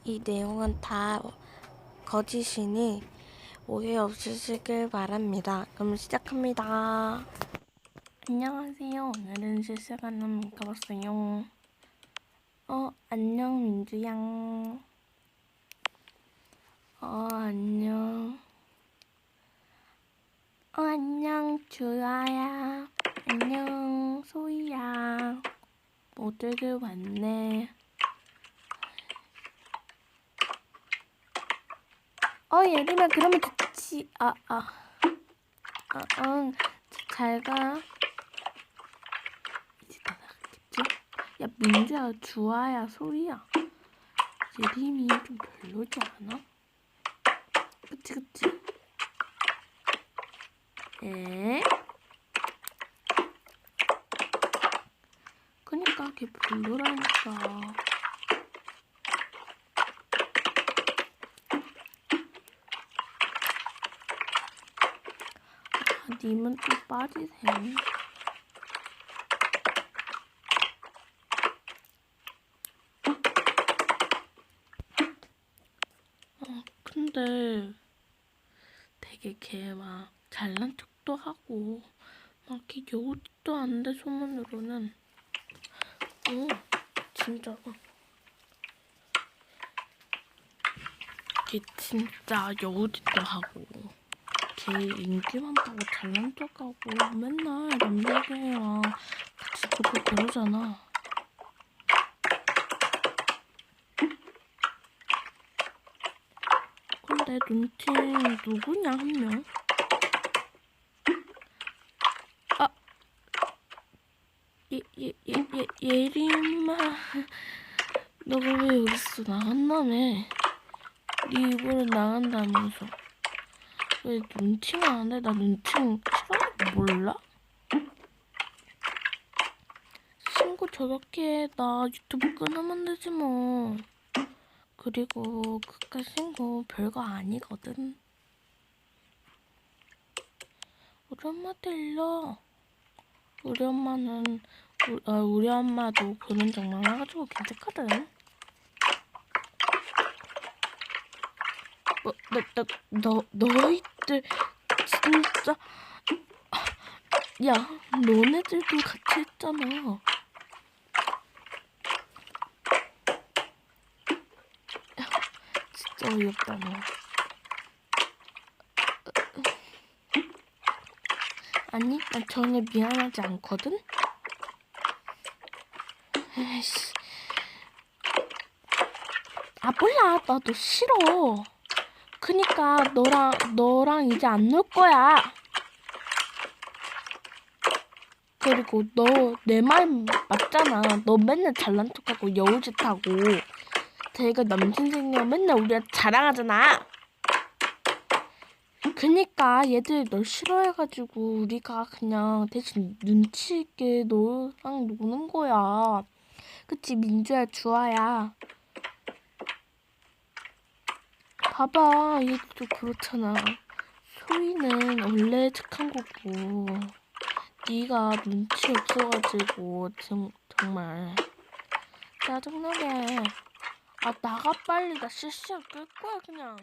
이 내용은 다 거짓이니 오해 없으시길 바랍니다. 그럼 시작합니다. 안녕하세요. 오늘은 실시간을 가봤어요. 안녕 민주양. 안녕. 안녕 주아야. 안녕 소희야. 모두들 왔네. 예림아 그러면 좋지. 응. 잘 가. 이제 다 나갔겠지? 야 민주야 주아야 소희야. 예림이 좀 별로지 않아? 그치? 그니까 걔 별로라니까. 님은 또 빠지세요. 근데 되게 걔 막 잘난 척도 하고 막 걔 여우짓도 안 돼 소문으로는. 진짜로. 걔 진짜 여우짓도 하고 걔 인기 많다고 잘난 척하고 맨날 남자애랑 같이 그러고 그러잖아. 근데 눈치 누구냐 한 명? 예림아 너가 왜 여기 있어? 나간다며. 네 이번에 나간다면서 왜 눈치가 안 돼? 나 눈치 싫어하는 거 몰라? 신고 저렇게 해. 나 유튜브 끊으면 되지 뭐. 그리고 그깟 신고 별거 아니거든. 우리 엄마한테 일러. 우리 엄마는 우리 엄마도 그런 적 많아가지고 괜찮거든. 너희들 진짜. 야 너네들도 같이 했잖아. 진짜 어이없다 너. 아니 난 전혀 미안하지 않거든. 에이씨. 몰라 나도 싫어. 그니까 너랑 이제 안 놀 거야. 그리고 너 내 말 맞잖아. 너 맨날 잘난 척하고 여우짓하고 걔가 남친 생기면 맨날 우리한테 자랑하잖아. 그니까 얘들 널 싫어해가지고 우리가 그냥 대신 눈치 있게 너랑 노는 거야. 그치 민주야 주아야. 봐봐 얘도 그렇잖아. 소희는 원래 착한 거고 네가 눈치 없어가지고 정말 짜증나게. 나가 빨리. 나 실시간 끌 거야 그냥.